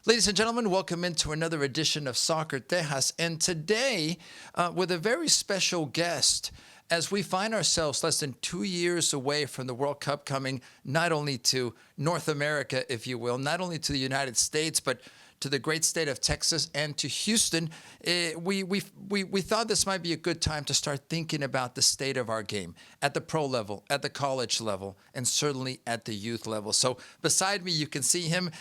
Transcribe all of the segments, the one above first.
Ladies and gentlemen, welcome into another edition of Soccer Tejas. And today, with a very special guest, as we find ourselves less than 2 years away from the World Cup coming not only to North America, if you will, not only to the United States, but to the great state of Texas and to Houston, we thought this might be a good time to start thinking about the state of our game at the pro level, at the college level, and certainly at the youth level. So beside me, you can see him.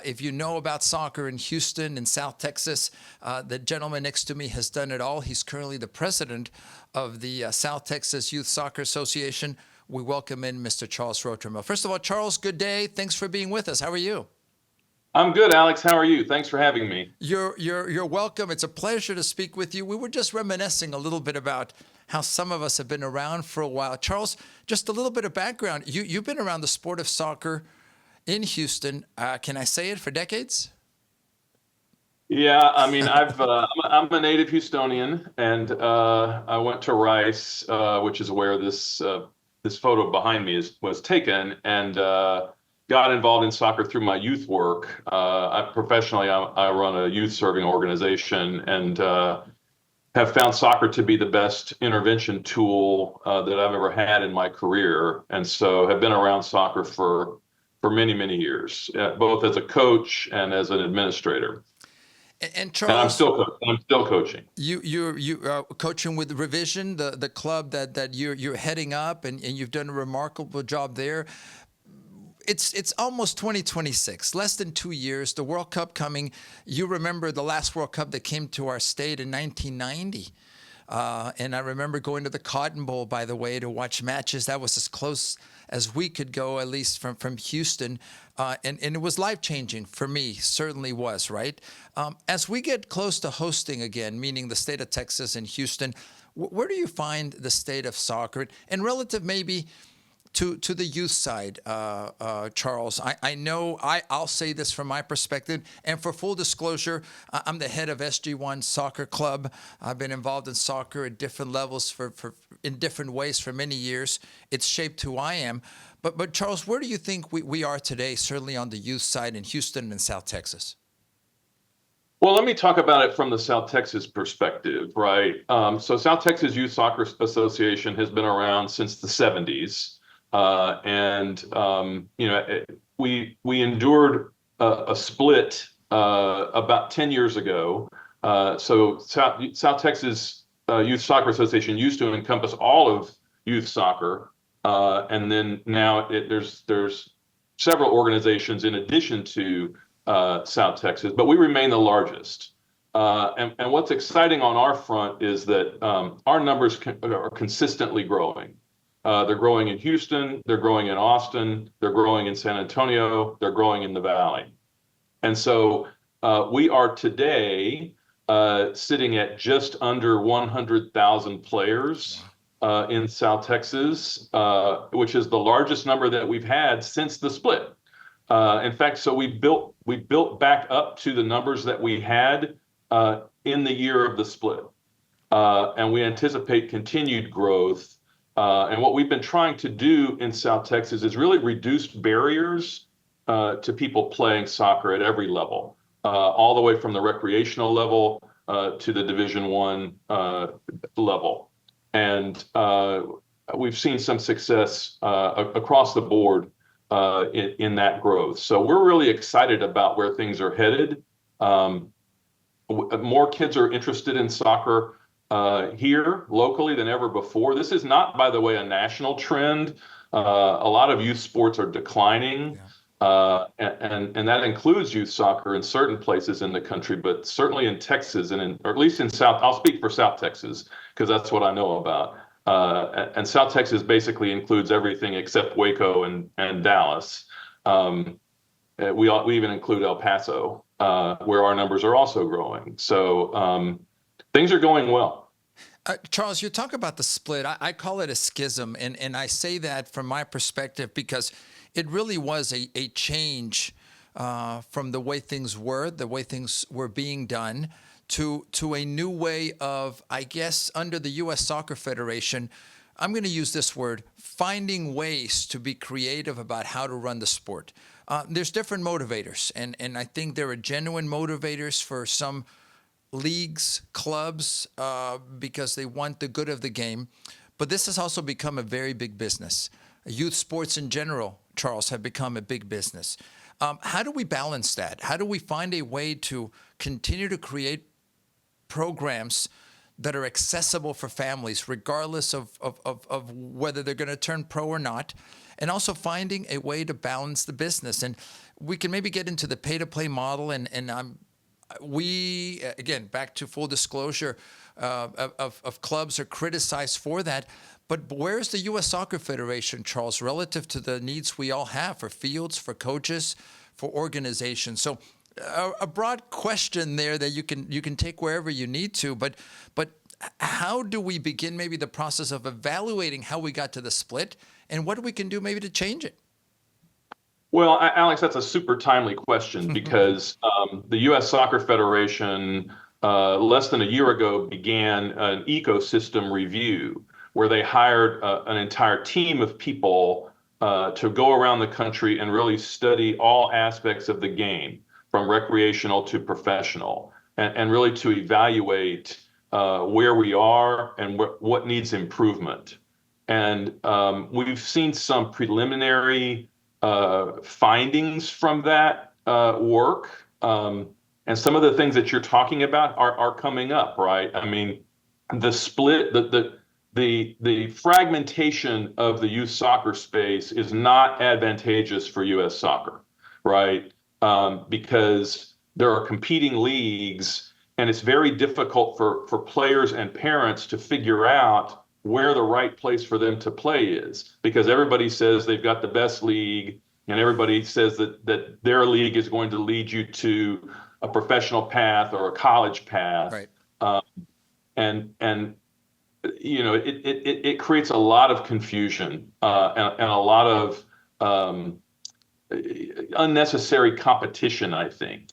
If you know about soccer in Houston and South Texas, the gentleman next to me has done it all. He's currently the president of the South Texas Youth Soccer Association. We welcome in Mr. Charles Rotramel. First of all, Charles, good day. Thanks for being with us. How are you? I'm good, Alex. How are you? Thanks for having me. You're welcome. It's a pleasure to speak with you. We were just reminiscing a little bit about how some of us have been around for a while. Charles, just a little bit of background. You've been around the sport of soccer in Houston. Can I say it, for decades? Yeah, I mean, I'm a native Houstonian, and I went to Rice, which is where this photo behind me was taken, and got involved in soccer through my youth work. Professionally, I run a youth serving organization and have found soccer to be the best intervention tool that I've ever had in my career. And so have been around soccer for many, many years, both as a coach and as an administrator. And Charles, I'm still coaching. You're coaching with Revision, the club that you're heading up, and you've done a remarkable job there. It's almost 2026, less than 2 years, the World Cup coming. You remember the last World Cup that came to our state in 1990. And I remember going to the Cotton Bowl, by the way, to watch matches. That was as close as we could go, at least from Houston. And it was life-changing for me, certainly was, right? As we get close to hosting again, meaning the state of Texas and Houston, where do you find the state of soccer? And relative maybe to the youth side, Charles, I know I'll say this from my perspective, and for full disclosure, I'm the head of SG1 Soccer Club. I've been involved in soccer at different levels in different ways for many years. It's shaped who I am. But Charles, where do you think we are today, certainly on the youth side in Houston and South Texas? Well, let me talk about it from the South Texas perspective, right? So South Texas Youth Soccer Association has been around since the 70s. We endured a split about 10 years ago. So South Texas Youth Soccer Association used to encompass all of youth soccer, and then now there's several organizations in addition to South Texas, but we remain the largest. And what's exciting on our front is that our numbers are consistently growing. They're growing in Houston, they're growing in Austin, they're growing in San Antonio, they're growing in the Valley. And so we are today sitting at just under 100,000 players in South Texas, which is the largest number that we've had since the split. In fact, so we built back up to the numbers that we had in the year of the split. And we anticipate continued growth. And what we've been trying to do in South Texas is really reduce barriers to people playing soccer at every level, all the way from the recreational level to the Division I level. And we've seen some success across the board in that growth. So we're really excited about where things are headed. More kids are interested in soccer here locally than ever before. This is not, by the way, a national trend. A lot of youth sports are declining, and that includes youth soccer in certain places in the country, but certainly in Texas or at least in South. I'll speak for South Texas because that's what I know about. And South Texas basically includes everything except Waco and Dallas. We even include El Paso, where our numbers are also growing. So things are going well. Charles, you talk about the split. I call it a schism, and I say that from my perspective because it really was a change from the way things were being done, to a new way of, I guess, under the U.S. Soccer Federation, I'm going to use this word, finding ways to be creative about how to run the sport. there's different motivators, and I think there are genuine motivators for some leagues, clubs, because they want the good of the game. But this has also become a very big business. Youth sports in general, Charles, have become a big business. How do we balance that? How do we find a way to continue to create programs that are accessible for families, regardless of whether they're going to turn pro or not, and also finding a way to balance the business? And we can maybe get into the pay-to-play model, and we, again, back to full disclosure, of clubs are criticized for that. But where's the U.S. Soccer Federation, Charles, relative to the needs we all have for fields, for coaches, for organizations? So a broad question there that you can take wherever you need to. But how do we begin maybe the process of evaluating how we got to the split, and what we can do maybe to change it? Well, Alex, that's a super timely question because the U.S. Soccer Federation less than a year ago began an ecosystem review where they hired an entire team of people to go around the country and really study all aspects of the game, from recreational to professional, and really to evaluate where we are and what needs improvement. And we've seen some preliminary findings from that work. And some of the things that you're talking about are coming up, right? I mean, the split, the fragmentation of the youth soccer space is not advantageous for U.S. soccer, right? Because there are competing leagues, and it's very difficult for players and parents to figure out where the right place for them to play is, because everybody says they've got the best league, and everybody says that their league is going to lead you to a professional path or a college path. Right. And you know, it creates a lot of confusion and a lot of unnecessary competition, I think.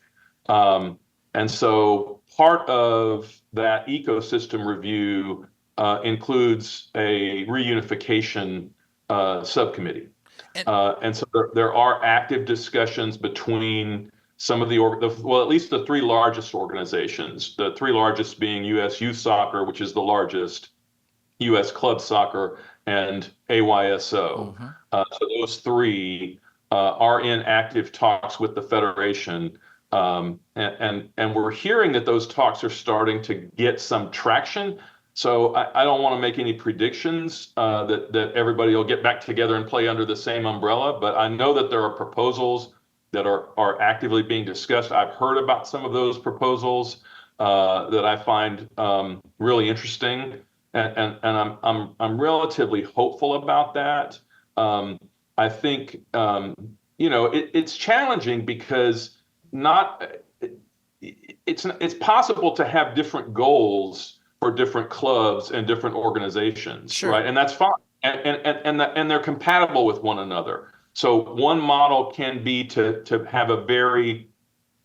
And so part of that ecosystem review includes a reunification subcommittee. And so there are active discussions between some of well, at least the three largest organizations, the three largest being U.S. Youth Soccer, which is the largest, U.S. Club Soccer, and AYSO. Mm-hmm. So those three are in active talks with the Federation. And we're hearing that those talks are starting to get some traction. So I don't want to make any predictions that everybody will get back together and play under the same umbrella, but I know that there are proposals that are actively being discussed. I've heard about some of those proposals that I find really interesting, and I'm relatively hopeful about that. I think you know, it's challenging because it's possible to have different goals for different clubs and different organizations, Sure. right? And that's fine, and they're compatible with one another. So one model can be to have a very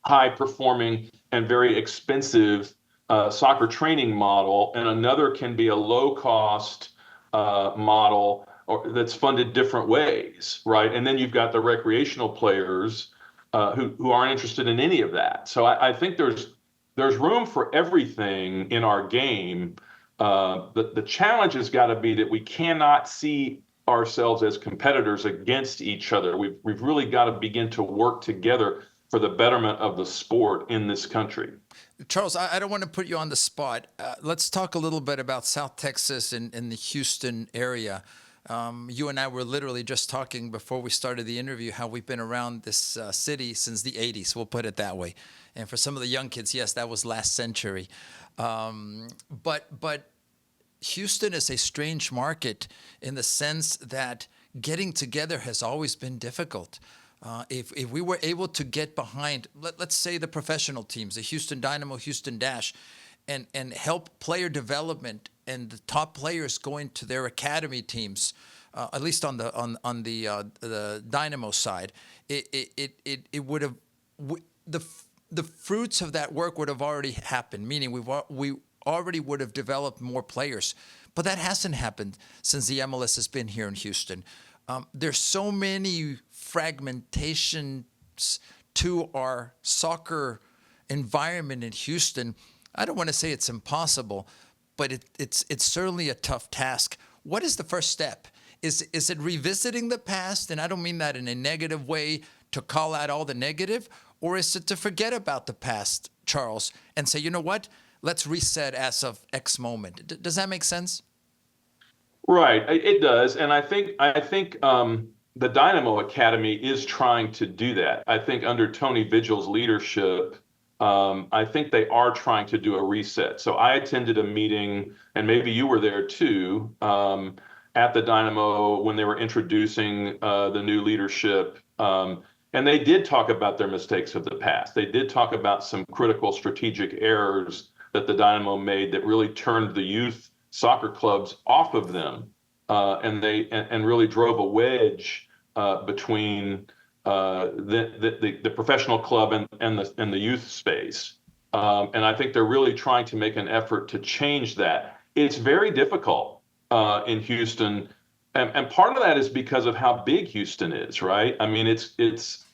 high performing and very expensive soccer training model, and another can be a low cost model that's funded different ways, right? And then you've got the recreational players who aren't interested in any of that. So I think there's room for everything in our game. The challenge has got to be that we cannot see ourselves as competitors against each other. We've really got to begin to work together for the betterment of the sport in this country. Charles, I don't want to put you on the spot. Let's talk a little bit about South Texas and the Houston area. You and I were literally just talking before we started the interview how we've been around this city since the 80s, we'll put it that way. And for some of the young kids, yes, that was last century. But Houston is a strange market in the sense that getting together has always been difficult. If we were able to get behind, let's say the professional teams, the Houston Dynamo, Houston Dash, and help player development and the top players going to their academy teams, at least on the Dynamo side, it would have the fruits of that work would have already happened. Meaning we already would have developed more players, but that hasn't happened since the MLS has been here in Houston. There's so many fragmentations to our soccer environment in Houston. I don't want to say it's impossible, but it's certainly a tough task. What is the first step? Is it revisiting the past? And I don't mean that in a negative way to call out all the negative, or is it to forget about the past, Charles, and say, you know what? Let's reset as of X moment. Does that make sense? Right, it does, and I think the Dynamo Academy is trying to do that. I think under Tony Vigil's leadership, I think they are trying to do a reset. So I attended a meeting, and maybe you were there too, at the Dynamo when they were introducing the new leadership. And they did talk about their mistakes of the past. They did talk about some critical strategic errors that the Dynamo made that really turned the youth soccer clubs off of them, and really drove a wedge between the professional club and the youth space. And I think they're really trying to make an effort to change that. It's very difficult in Houston, and part of that is because of how big Houston is, right? I mean, it's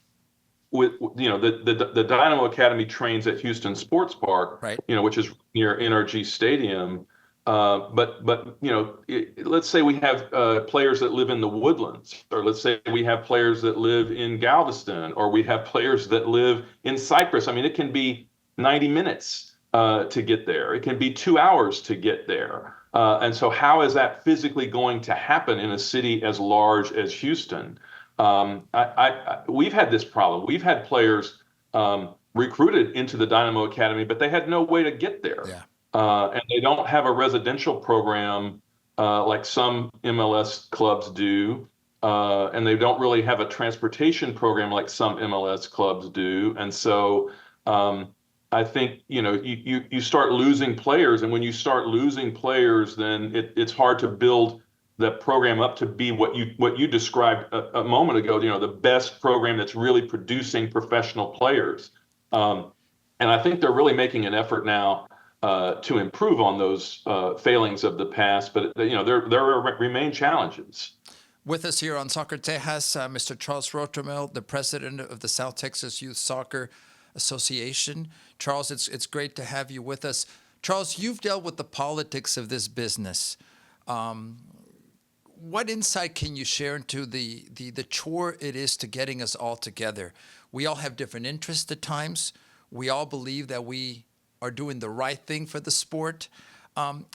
with the Dynamo Academy trains at Houston Sports Park, Right. Which is near NRG Stadium. But let's say we have players that live in the Woodlands, or let's say we have players that live in Galveston, or we have players that live in Cypress. I mean, it can be 90 minutes to get there. It can be 2 hours to get there. And so how is that physically going to happen in a city as large as Houston? We've had this problem. We've had players recruited into the Dynamo Academy, but they had no way to get there. Yeah. And they don't have a residential program like some MLS clubs do. And they don't really have a transportation program like some MLS clubs do. And so I think, you start losing players. And when you start losing players, then it's hard to build that program up to be what you described a moment ago, the best program that's really producing professional players. And I think they're really making an effort now to improve on those failings of the past, but there remain challenges. With us here on Soccer Tejas, Mr. Charles Rotramel, the president of the South Texas Youth Soccer Association. Charles, it's great to have you with us. Charles, you've dealt with the politics of this business. What insight can you share into the chore it is to getting us all together? We all have different interests at times. We all believe that we are doing the right thing for the sport. And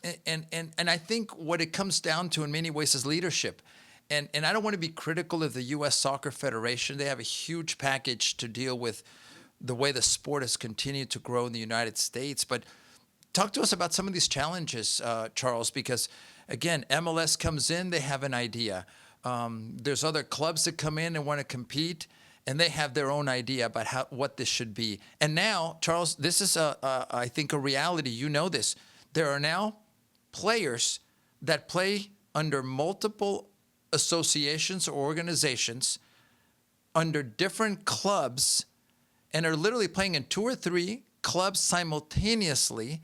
I think what it comes down to in many ways is leadership. And I don't want to be critical of the U.S. Soccer Federation. They have a huge package to deal with the way the sport has continued to grow in the United States. But talk to us about some of these challenges, Charles, because, again, MLS comes in, they have an idea. There's other clubs that come in and want to compete, and they have their own idea about what this should be. And now, Charles, this is, I think, a reality. You know this. There are now players that play under multiple associations or organizations, under different clubs, and are literally playing in 2 or 3 clubs simultaneously.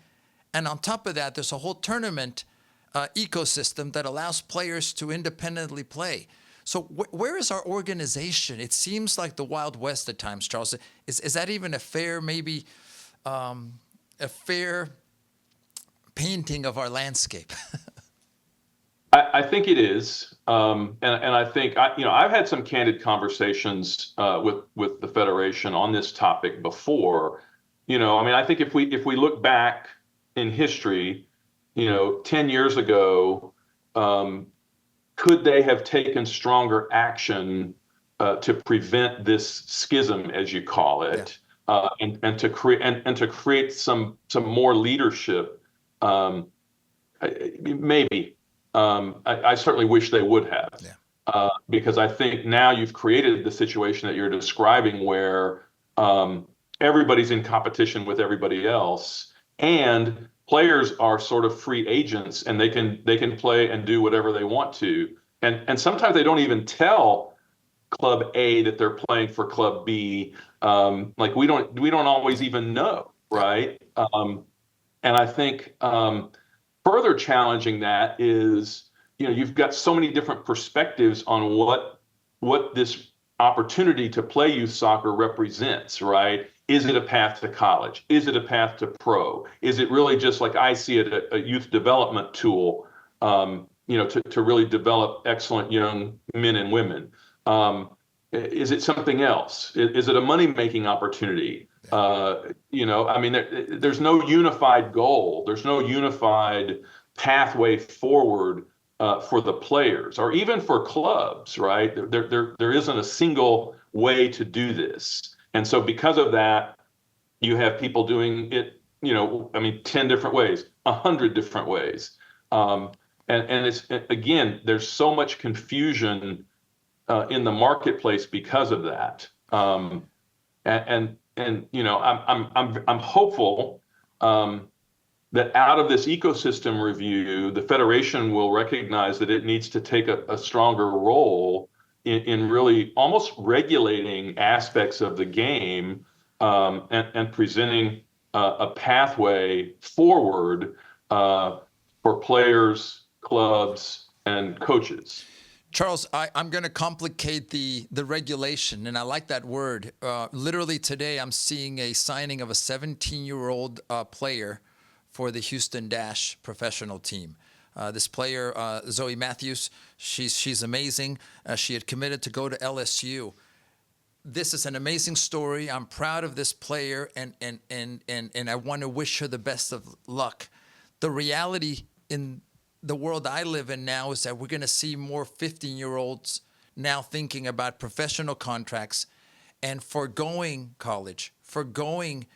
And on top of that, there's a whole tournament ecosystem that allows players to independently play. So where is our organization? It seems like the Wild West at times, Charles. Is that even a fair, maybe a fair painting of our landscape? I think it is, and I think I've had some candid conversations with the Federation on this topic before. I think if we look back in history, 10 years ago, could they have taken stronger action to prevent this schism, as you call it, and to create some more leadership? Maybe. I certainly wish they would have, because I think now you've created the situation that you're describing where everybody's in competition with everybody else, and players are sort of free agents, and they can play and do whatever they want to, and sometimes they don't even tell Club A that they're playing for Club B. Like we don't always even know, right? And I think further challenging that is you've got so many different perspectives on what this opportunity to play youth soccer represents, right? Is it a path to college? Is it a path to pro? Is it really just, like I see it, a youth development tool, to really develop excellent young men and women? Is it something else? Is it a money-making opportunity? There's no unified goal. There's no unified pathway forward for the players, or even for clubs, right? There isn't a single way to do this. And so because of that, you have people doing it, 10 different ways, 100 different ways. And it's, again, there's so much confusion in the marketplace because of that. I'm hopeful that out of this ecosystem review, the Federation will recognize that it needs to take a stronger role in really almost regulating aspects of the game, and presenting a pathway forward for players, clubs, and coaches. Charles, I'm going to complicate the regulation, and I like that word. Literally today, I'm seeing a signing of a 17-year-old player for the Houston Dash professional team. This player, Zoe Matthews, she's amazing. She had committed to go to LSU. This is an amazing story. I'm proud of this player, and I want to wish her the best of luck. The reality in the world I live in now is that we're going to see more 15-year-olds now thinking about professional contracts and foregoing college, foregoing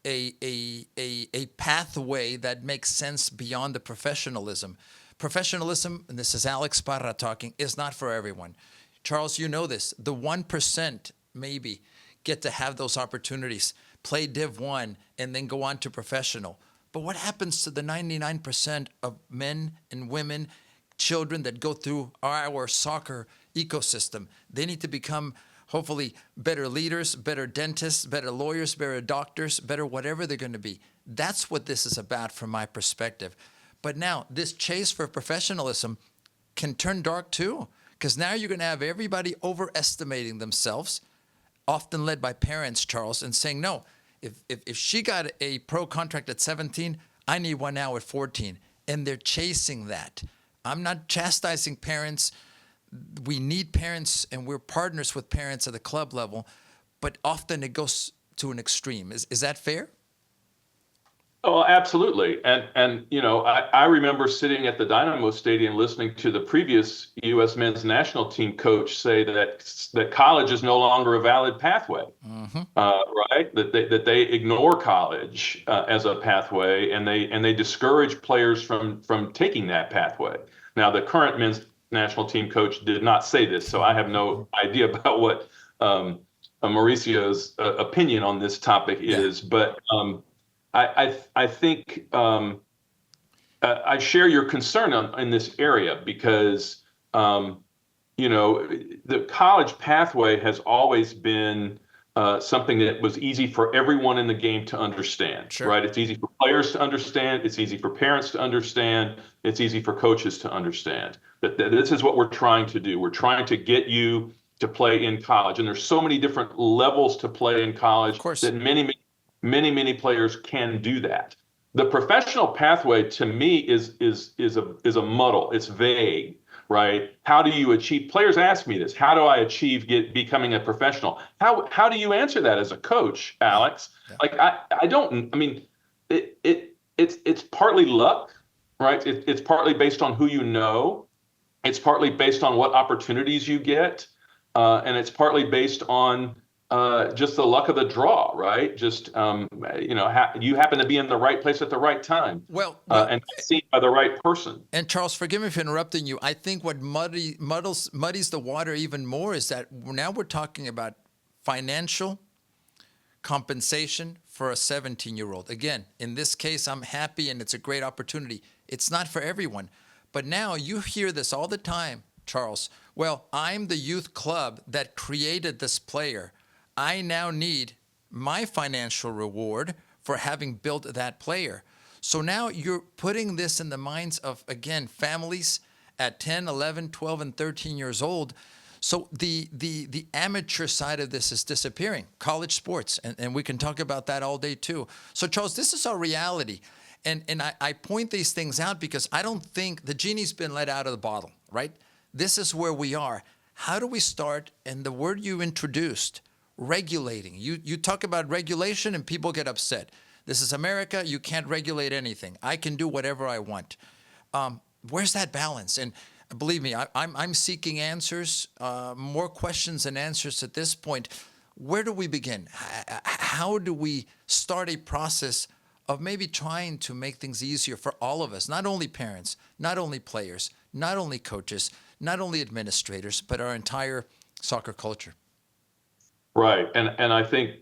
a pathway that makes sense beyond the professionalism. Professionalism, and this is Alex Parra talking, is not for everyone. Charles, you know this. The 1% maybe get to have those opportunities, play Div 1, and then go on to professional. But what happens to the 99% of men and women, children that go through our soccer ecosystem? They need to become, hopefully, better leaders, better dentists, better lawyers, better doctors, better whatever they're going to be. That's what this is about from my perspective. But now, this chase for professionalism can turn dark too, because now you're going to have everybody overestimating themselves, often led by parents, Charles, and saying, no, if she got a pro contract at 17, I need one now at 14. And they're chasing that. I'm not chastising parents. We need parents, and we're partners with parents at the club level, but often it goes to an extreme. Is that fair? Oh, absolutely. And I remember sitting at the Dynamo Stadium listening to the previous U.S. men's national team coach say that college is no longer a valid pathway, right? That they ignore college as a pathway, and they discourage players from taking that pathway. Now, the current men's national team coach did not say this, so I have no idea about what Mauricio's opinion on this topic is, but I think I share your concern in this area because, the college pathway has always been something that was easy for everyone in the game to understand, Sure. Right? It's easy for players to understand. It's easy for parents to understand. It's easy for coaches to understand that this is what we're trying to do. We're trying to get you to play in college. And there's so many different levels to play in college that many players can do that. The professional pathway to me is a muddle. It's vague, right? How do you achieve? Players ask me this. How do I achieve becoming a professional? How do you answer that as a coach, Alex? Yeah. Like I don't. I mean, it's partly luck, right? It's partly based on who you know. It's partly based on what opportunities you get, and it's partly based on just the luck of the draw, right? Just you happen to be in the right place at the right time, and seen by the right person. And Charles, forgive me for interrupting you. I think what muddies the water even more is that now we're talking about financial compensation for a 17-year-old. Again, in this case, I'm happy and it's a great opportunity. It's not for everyone, but now you hear this all the time, Charles. Well, I'm the youth club that created this player. I now need my financial reward for having built that player. So now you're putting this in the minds of, again, families at 10, 11, 12, and 13 years old. So the amateur side of this is disappearing. College sports, and we can talk about that all day too. So Charles, this is our reality. And I point these things out because I don't think the genie's been let out of the bottle, right? This is where we are. How do we start? And the word you introduced, regulating. You talk about regulation and people get upset. This is America. You can't regulate anything. I can do whatever I want. Where's that balance? And believe me, I'm seeking answers, more questions than answers at this point. Where do we begin? How do we start a process of maybe trying to make things easier for all of us, not only parents, not only players, not only coaches, not only administrators, but our entire soccer culture? Right. And I think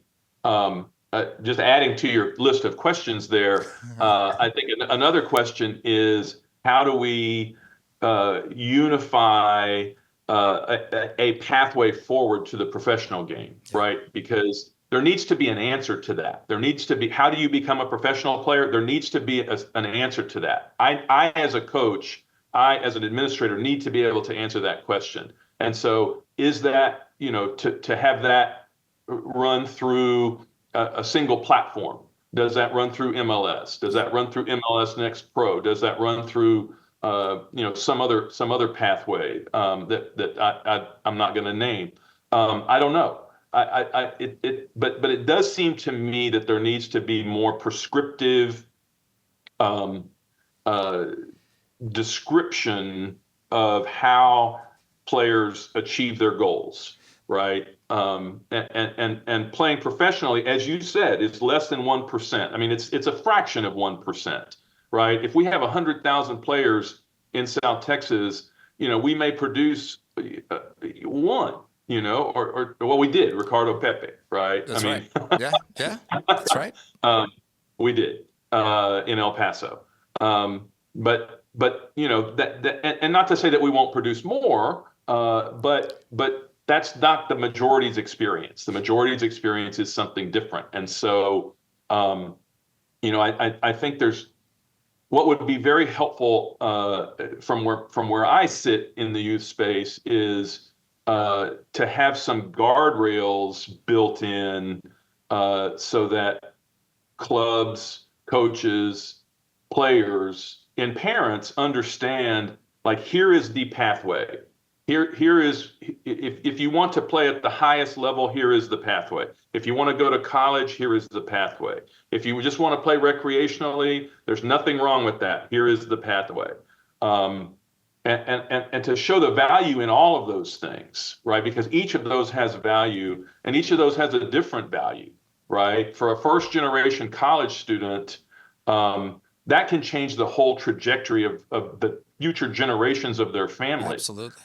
just adding to your list of questions there, I think another question is, how do we unify a pathway forward to the professional game, right? Because there needs to be an answer to that. There needs to be, how do you become a professional player? There needs to be an answer to that. I, as a coach, I, as an administrator, need to be able to answer that question. And so is that, to have that run through a single platform? Does that run through MLS? Does that run through MLS Next Pro? Does that run through some other pathway that I'm not going to name? I don't know. But it does seem to me that there needs to be more prescriptive description of how players achieve their goals, right? And playing professionally, as you said, is less than 1%. I mean, it's a fraction of 1%, right? If we have 100,000 players in South Texas, we may produce one, or well, we did, Ricardo Pepe, right? That's right. Yeah, that's right. We did in El Paso. But that and not to say that we won't produce more, but that's not the majority's experience. The majority's experience is something different. And so, I think there's what would be very helpful from where I sit in the youth space is to have some guardrails built in so that clubs, coaches, players, and parents understand, like, here is the pathway. Here is, if you want to play at the highest level, here is the pathway. If you want to go to college, here is the pathway. If you just want to play recreationally, there's nothing wrong with that. Here is the pathway. And to show the value in all of those things, right? Because each of those has value, and each of those has a different value, right? For a first generation college student, that can change the whole trajectory of the future generations of their family. Absolutely.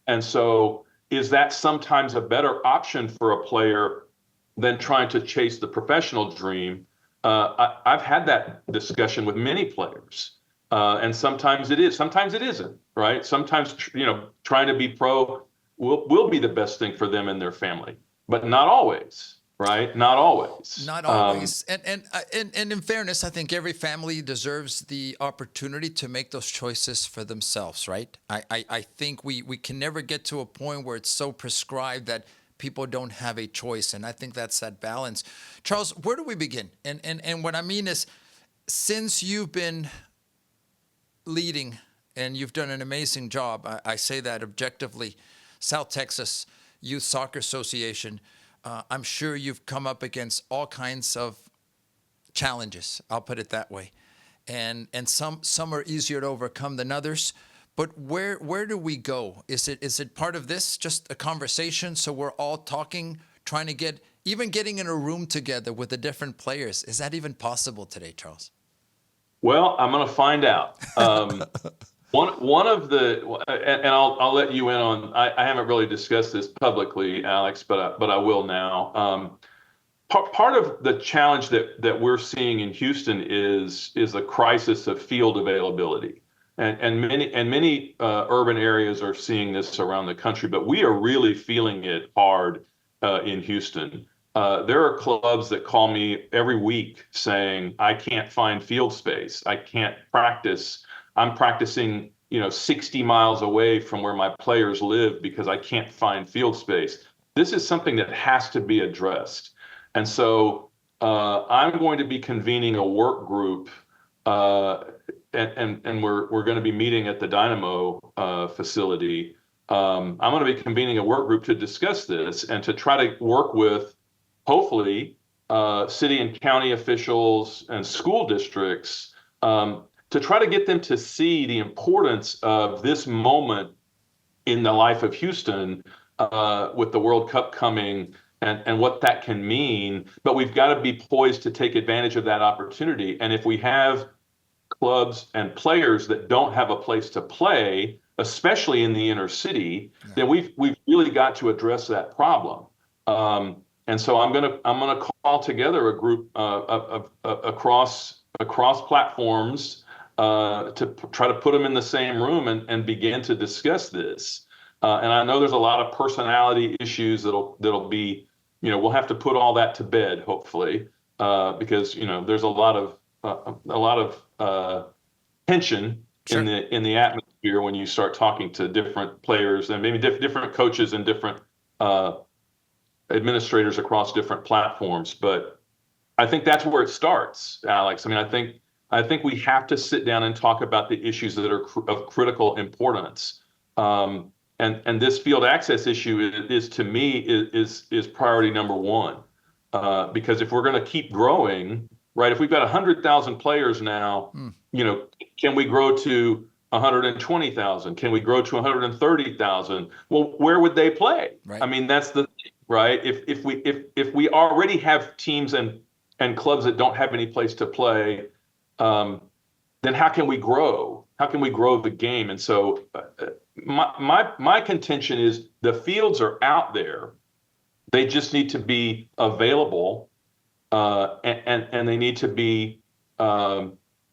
And so is that sometimes a better option for a player than trying to chase the professional dream? I've had that discussion with many players. And sometimes it is, sometimes it isn't, right? Sometimes, trying to be pro will be the best thing for them and their family, but not always. Right? Not always. Not always. And in fairness, I think every family deserves the opportunity to make those choices for themselves, right? I think we can never get to a point where it's so prescribed that people don't have a choice. And I think that's that balance. Charles, where do we begin? And what I mean is, since you've been leading and you've done an amazing job, I say that objectively, South Texas Youth Soccer Association, I'm sure you've come up against all kinds of challenges. I'll put it that way, and some are easier to overcome than others. But where do we go? Is it part of this, just a conversation? So we're all talking, trying to getting in a room together with the different players. Is that even possible today, Charles? Well, I'm going to find out. One of the, and I'll let you in on, I haven't really discussed this publicly, Alex, but I will now. Part of the challenge that we're seeing in Houston is a crisis of field availability, and many urban areas are seeing this around the country, but we are really feeling it hard in Houston. There are clubs that call me every week saying, I can't find field space, I can't practice. I'm practicing 60 miles away from where my players live because I can't find field space. This is something that has to be addressed. And so I'm going to be convening a work group, and we're going to be meeting at the Dynamo facility. I'm going to be convening a work group to discuss this and to try to work with, hopefully, city and county officials and school districts to try to get them to see the importance of this moment in the life of Houston with the World Cup coming and what that can mean. But we've got to be poised to take advantage of that opportunity. And if we have clubs and players that don't have a place to play, especially in the inner city, then we've really got to address that problem. And so I'm gonna call together a group across platforms to try to put them in the same room and begin to discuss this. And I know there's a lot of personality issues that'll be, we'll have to put all that to bed, hopefully, because there's a lot of tension Sure. in the atmosphere when you start talking to different players and maybe different coaches and different administrators across different platforms. But I think that's where it starts, Alex. I mean, I think we have to sit down and talk about the issues that are of critical importance. And this field access issue is to me is priority number one, because if we're going to keep growing, right? If we've got 100,000 players now, can we grow to 120,000? Can we grow to 130,000? Well, where would they play? Right. I mean, that's the thing, right? If we already have teams and clubs that don't have any place to play, then how can we grow? How can we grow the game? And so my contention is the fields are out there. They just need to be available, and they need to be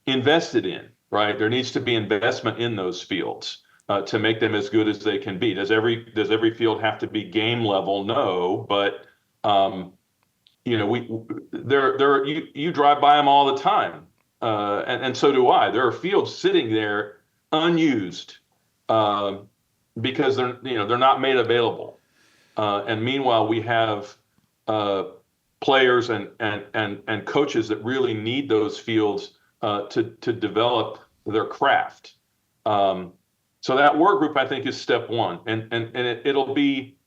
invested in, right? There needs to be investment in those fields to make them as good as they can be. Does every field have to be game level? No, but you drive by them all the time, and so do I. There are fields sitting there unused because they're not made available, and meanwhile we have players and coaches that really need those fields to develop their craft. So that work group, I think, is step one, and it'll be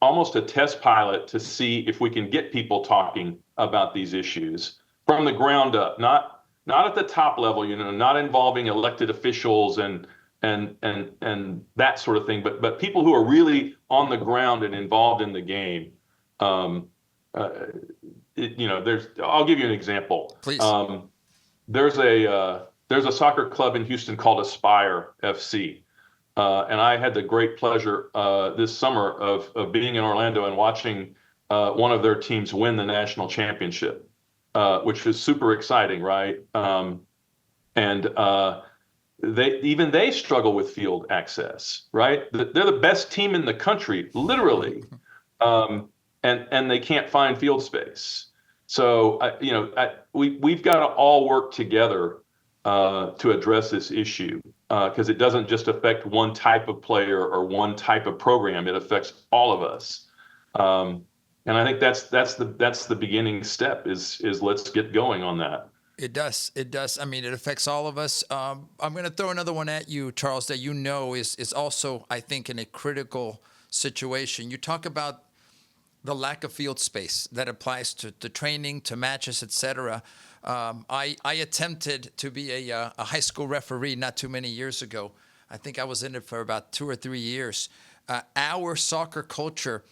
almost a test pilot to see if we can get people talking about these issues from the ground up, not at the top level, not involving elected officials and that sort of thing, but people who are really on the ground and involved in the game. I'll give you an example. Please. There's a soccer club in Houston called Aspire FC. And I had the great pleasure this summer of being in Orlando and watching one of their teams win the national championship, which was super exciting, right? They struggle with field access, right? They're the best team in the country, literally, and they can't find field space. So we've got to all work together to address this issue, because it doesn't just affect one type of player or one type of program. It affects all of us, and I think that's the beginning step. Is let's get going on that. It does. It does. I mean, it affects all of us. I'm going to throw another one at you, Charles, that is also, I think, in a critical situation. You talk about the lack of field space that applies to training, to matches, etc. I attempted to be a high school referee not too many years ago. I think I was in it for about 2 or 3 years. Our soccer culture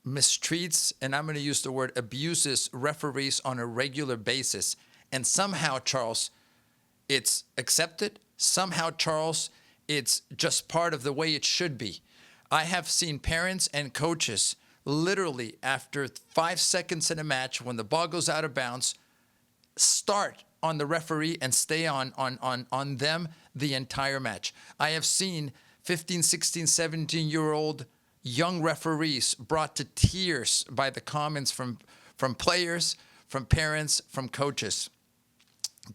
mistreats, and I'm going to use the word abuses, referees on a regular basis. And somehow, Charles, it's accepted. Somehow, Charles, it's just part of the way it should be. I have seen parents and coaches literally after 5 seconds in a match, when the ball goes out of bounds, start on the referee and stay on them the entire match. I have seen 15, 16, 17-year-old young referees brought to tears by the comments from players, from parents, from coaches.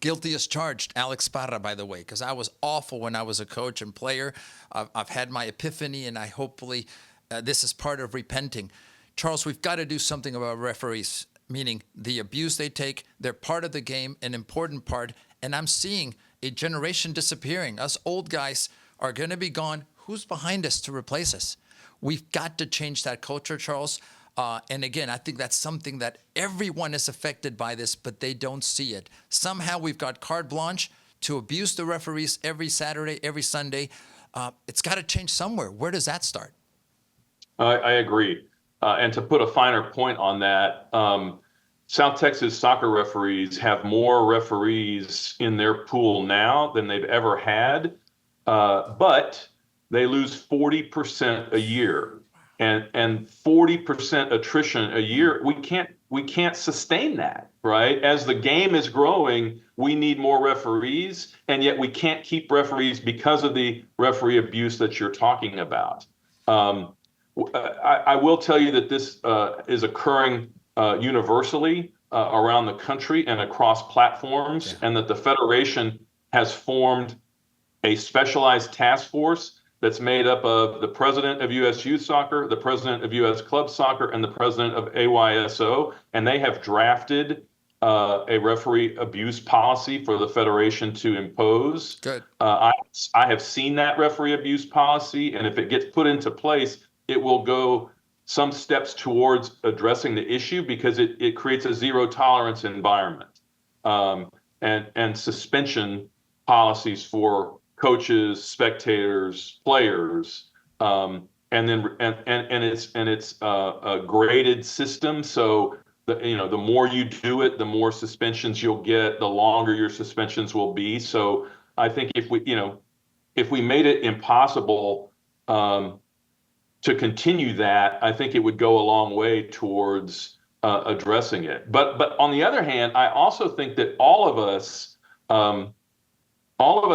Guilty as charged, Alex Parra, by the way, because I was awful when I was a coach and player. I've had my epiphany, and I hopefully this is part of repenting. Charles, we've got to do something about referees, meaning the abuse they take. They're part of the game, an important part, and I'm seeing a generation disappearing. Us old guys are going to be gone. Who's behind us to replace us? We've got to change that culture, Charles. And again, I think that's something that everyone is affected by this, but they don't see it. Somehow we've got carte blanche to abuse the referees every Saturday, every Sunday. It's got to change somewhere. Where does that start? I agree. And to put a finer point on that, South Texas soccer referees have more referees in their pool now than they've ever had, but they lose 40% a year. And 40% attrition a year, we can't sustain that, right? As the game is growing, we need more referees, and yet we can't keep referees because of the referee abuse that you're talking about. I will tell you that this is occurring universally around the country and across platforms, and that the Federation has formed a specialized task force that's made up of the president of U.S. Youth Soccer, the president of U.S. Club Soccer, and the president of AYSO, and they have drafted a referee abuse policy for the Federation to impose. Good. I have seen that referee abuse policy, and if it gets put into place, it will go some steps towards addressing the issue, because it creates a zero tolerance environment, and suspension policies for coaches, spectators, players, and it's a graded system. So the more you do it, the more suspensions you'll get, the longer your suspensions will be. So I think if we made it impossible to continue that, I think it would go a long way towards addressing it. But on the other hand, I also think that all of us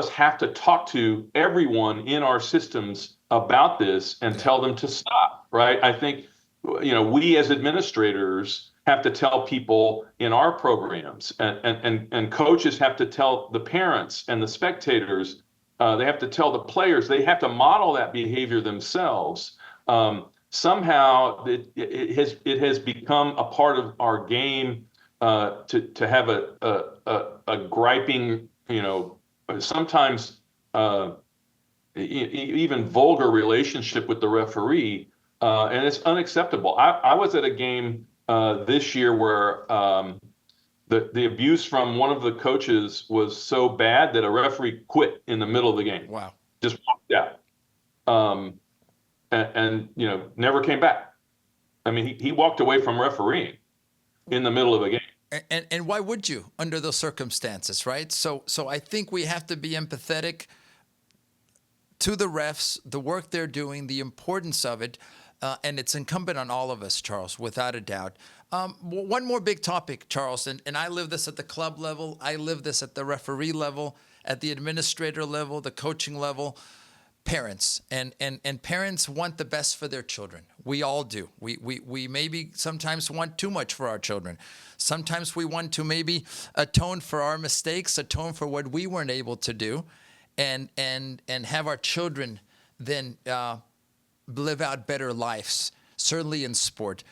have to talk to everyone in our systems about this and tell them to stop, right? I think, we as administrators have to tell people in our programs, and coaches have to tell the parents and the spectators. They have to tell the players. They have to model that behavior themselves. Somehow it has become a part of our game to have a griping, sometimes even vulgar relationship with the referee, and it's unacceptable. I was at a game this year where the abuse from one of the coaches was so bad that a referee quit in the middle of the game. Wow. Just walked out, and never came back. I mean, he walked away from refereeing in the middle of a game. And why would you under those circumstances, right? So I think we have to be empathetic to the refs, the work they're doing, the importance of it, and it's incumbent on all of us, Charles, without a doubt. One more big topic, Charles, and I live this at the club level, I live this at the referee level, at the administrator level, the coaching level. Parents and parents want the best for their children. We all do. We maybe sometimes want too much for our children. Sometimes we want to maybe atone for our mistakes, atone for what we weren't able to do, and have our children then live out better lives, certainly in sport.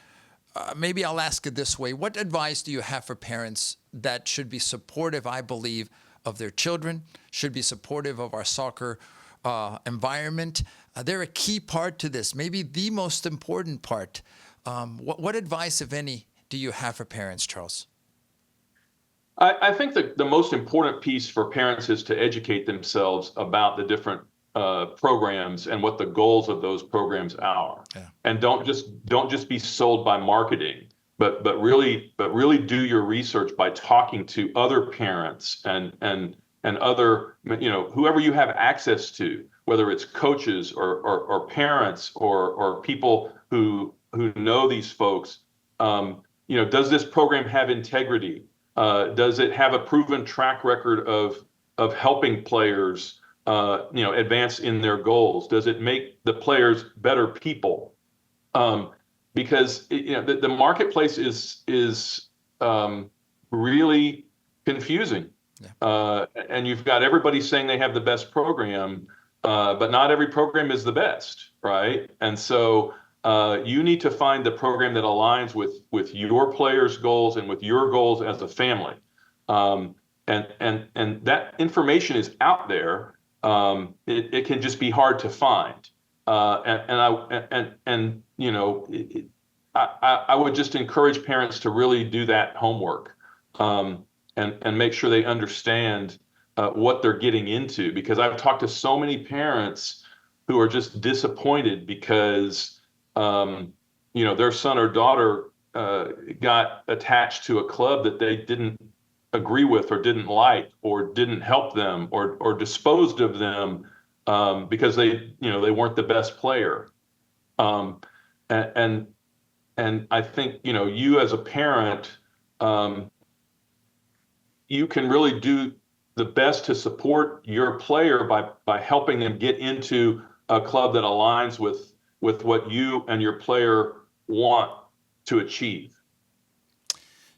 Maybe I'll ask it this way. What advice do you have for parents that should be supportive, I believe, of their children, should be supportive of our soccer environment? They're a key part to this, maybe the most important part. What advice, if any, do you have for parents, Charles? I think the most important piece for parents is to educate themselves about the different programs and what the goals of those programs are, and don't just be sold by marketing, but really do your research by talking to other parents and other, whoever you have access to, whether it's coaches or parents or people who know these folks. Does this program have integrity? Does it have a proven track record of helping players, advance in their goals? Does it make the players better people? Because the marketplace is really confusing. And you've got everybody saying they have the best program, but not every program is the best, right? And so you need to find the program that aligns with your players' goals and with your goals as a family. And that information is out there. It can just be hard to find. I would just encourage parents to really do that homework, and make sure they understand what they're getting into. Because I've talked to so many parents who are just disappointed because their son or daughter got attached to a club that they didn't agree with or didn't like or didn't help them or disposed of them because they weren't the best player. And I think you as a parent, you can really do the best to support your player by helping them get into a club that aligns with what you and your player want to achieve.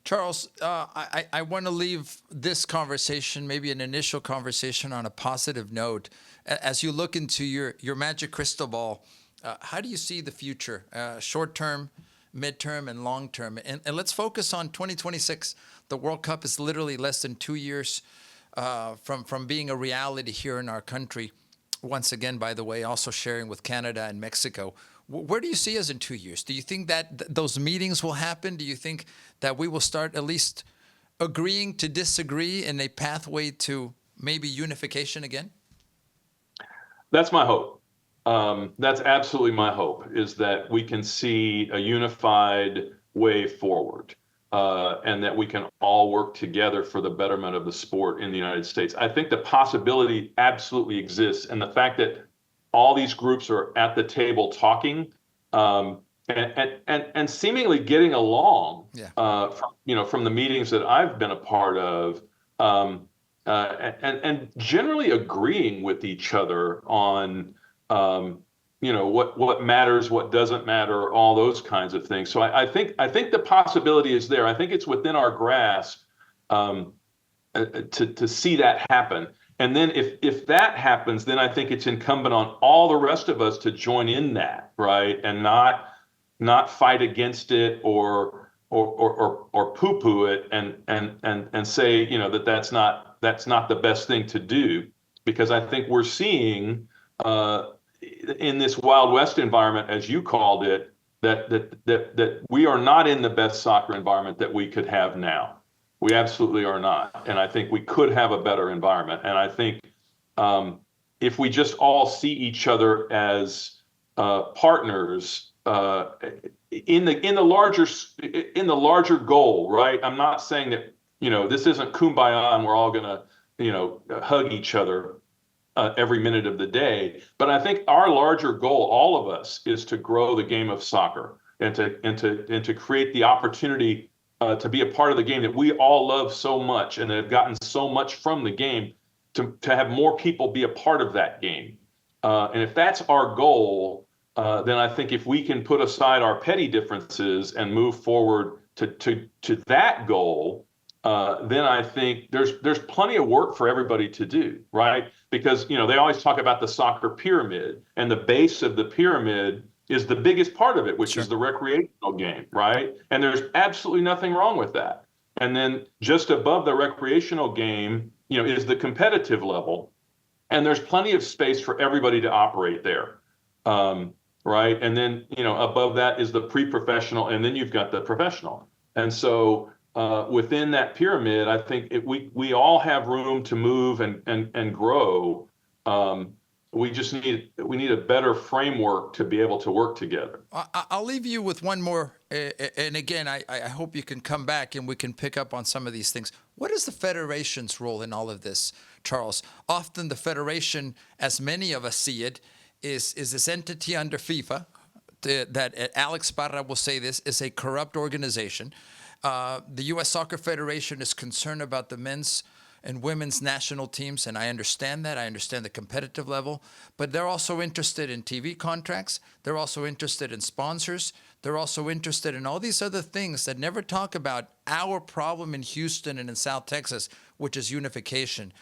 Charles, I want to leave this conversation, maybe an initial conversation, on a positive note. As you look into your magic crystal ball, how do you see the future, short term, midterm, and long term? And let's focus on 2026. The World Cup is literally less than 2 years from being a reality here in our country. Once again, by the way, also sharing with Canada and Mexico. Where do you see us in 2 years? Do you think that those meetings will happen? Do you think that we will start at least agreeing to disagree in a pathway to maybe unification again? That's my hope. That's absolutely my hope, is that we can see a unified way forward, and that we can all work together for the betterment of the sport in the United States. I think the possibility absolutely exists, and the fact that all these groups are at the table talking, and seemingly getting along, from the meetings that I've been a part of, and generally agreeing with each other on what matters, what doesn't matter, all those kinds of things. So I think the possibility is there. I think it's within our grasp to see that happen. And then if that happens, then I think it's incumbent on all the rest of us to join in that, right? And not fight against it or poo-poo it and say, that's not the best thing to do. Because I think we're seeing in this Wild West environment, as you called it, that we are not in the best soccer environment that we could have now. We absolutely are not. And I think we could have a better environment. And I think if we just all see each other as partners in the larger goal, right? I'm not saying that, this isn't kumbaya and we're all going to, hug each other every minute of the day. But I think our larger goal, all of us, is to grow the game of soccer and to create the opportunity to be a part of the game that we all love so much and have gotten so much from the game, to have more people be a part of that game. And if that's our goal, then I think if we can put aside our petty differences and move forward to that goal, then I think there's plenty of work for everybody to do, right? Because they always talk about the soccer pyramid, and the base of the pyramid is the biggest part of it, which is the recreational game, right? And there's absolutely nothing wrong with that. And then just above the recreational game, is the competitive level, and there's plenty of space for everybody to operate there, right? And then above that is the pre-professional, and then you've got the professional. And so within that pyramid, I think we all have room to move and grow. We just need a better framework to be able to work together. I'll leave you with one more, and again, I hope you can come back and we can pick up on some of these things. What is the Federation's role in all of this, Charles? Often the Federation, as many of us see it, is this entity under FIFA that Alex Parra will say this is a corrupt organization. The U.S. Soccer Federation is concerned about the men's and women's national teams, and I understand that. I understand the competitive level, but they're also interested in TV contracts. They're also interested in sponsors. They're also interested in all these other things that never talk about our problem in Houston and in South Texas, which is unification.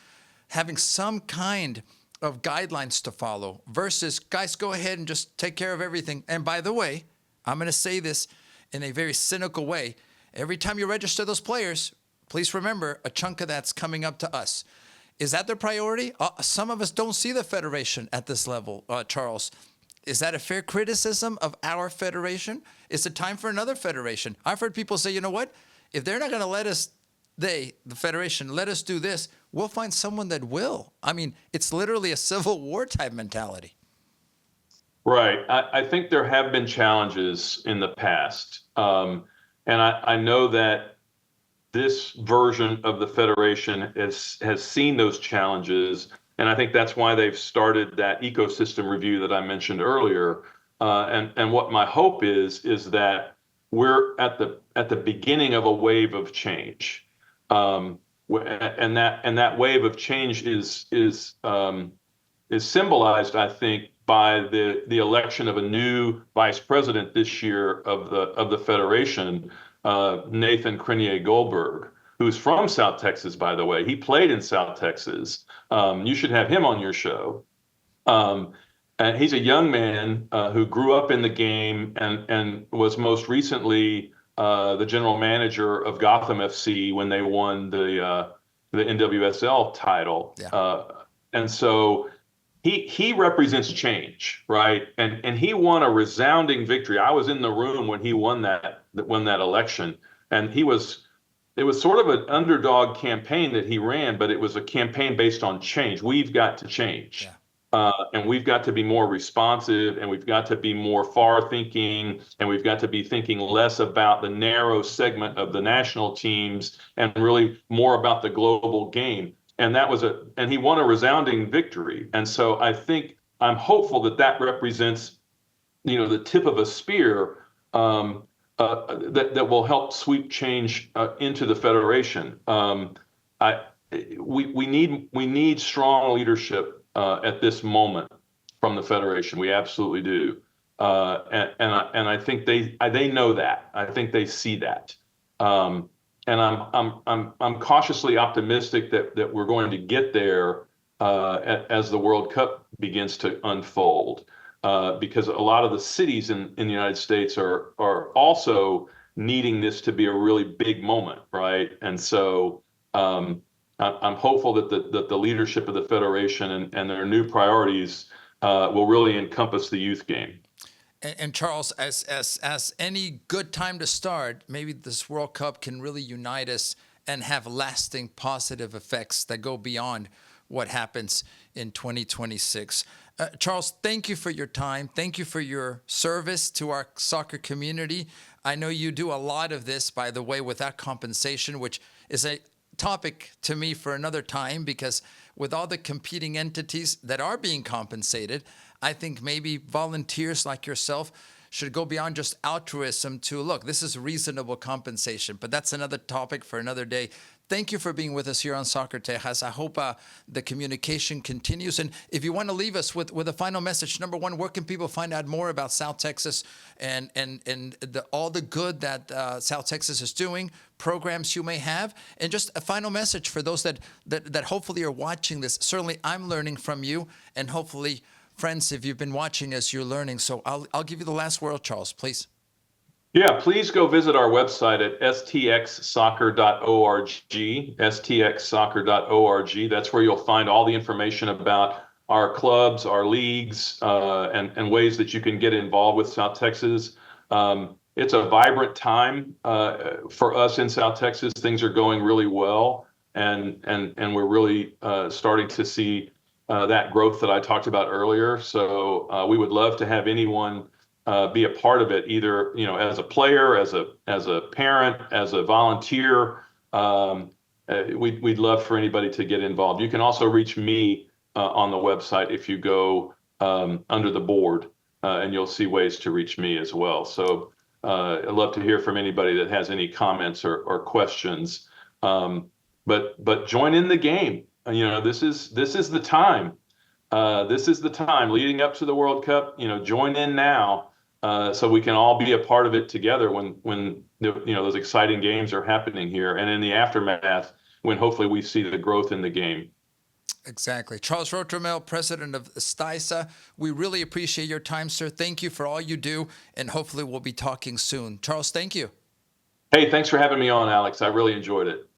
Having some kind of guidelines to follow versus, guys, go ahead and just take care of everything. And by the way, I'm going to say this in a very cynical way. Every time you register those players, please remember a chunk of that's coming up to us. Is that their priority? Some of us don't see the federation at this level, Charles. Is that a fair criticism of our federation? Is it time for another federation? I've heard people say, you know what? If they're not going to let us, the federation, let us do this, we'll find someone that will. I mean, it's literally a Civil War type mentality. Right. I think there have been challenges in the past. And I know that this version of the Federation has seen those challenges. And I think that's why they've started that ecosystem review that I mentioned earlier. And what my hope is that we're at the beginning of a wave of change. And that wave of change is symbolized, I think, by the election of a new vice president this year of the Federation, Nathan Crenier Goldberg, who's from South Texas, by the way. He played in South Texas. You should have him on your show. And he's a young man who grew up in the game and was most recently the general manager of Gotham FC when they won the NWSL title. Yeah. And so he represents change, right? And he won a resounding victory. I was in the room when he won that election, and it was sort of an underdog campaign that he ran, but it was a campaign based on change. We've got to change. Yeah. And we've got to be more responsive, and we've got to be more far-thinking, and we've got to be thinking less about the narrow segment of the national teams and really more about the global game. And he won a resounding victory. And so I'm hopeful that represents, the tip of a spear that will help sweep change into the Federation. We need strong leadership at this moment from the Federation. We absolutely do. And I think they know that. I think they see that. And I'm cautiously optimistic that we're going to get there as the World Cup begins to unfold, because a lot of the cities in the United States are also needing this to be a really big moment, right? And so I'm hopeful that the leadership of the Federation and their new priorities will really encompass the youth game. And Charles, as any good time to start, maybe this World Cup can really unite us and have lasting positive effects that go beyond what happens in 2026. Charles, thank you for your time. Thank you for your service to our soccer community. I know you do a lot of this, by the way, without compensation, which is a topic to me for another time, because with all the competing entities that are being compensated, I think maybe volunteers like yourself should go beyond just altruism to, look, this is reasonable compensation. But that's another topic for another day. Thank you for being with us here on Soccer Tejas. I hope the communication continues. And if you want to leave us with a final message, number one, where can people find out more about South Texas and all the good that South Texas is doing, programs you may have, and just a final message for those that hopefully are watching this. Certainly, I'm learning from you, and hopefully, friends, if you've been watching us, you're learning. So I'll give you the last word, Charles, please. Yeah, please go visit our website at stxsoccer.org, stxsoccer.org. That's where you'll find all the information about our clubs, our leagues, and ways that you can get involved with South Texas. It's a vibrant time for us in South Texas. Things are going really well, and we're really starting to see that growth that I talked about earlier. So we would love to have anyone be a part of it, either as a player, as a parent, as a volunteer. We'd love for anybody to get involved. You can also reach me on the website if you go under the board, and you'll see ways to reach me as well. So I'd love to hear from anybody that has any comments or questions. But but join in the game. You know, this is the time. This is the time leading up to the World Cup. You know, join in now, so we can all be a part of it together when those exciting games are happening here, and in the aftermath, when hopefully we see the growth in the game. Exactly. Charles Rotramel, president of STYSA, we really appreciate your time, sir. Thank you for all you do, and hopefully we'll be talking soon. Charles, thank you. Hey, thanks for having me on, Alex. I really enjoyed it.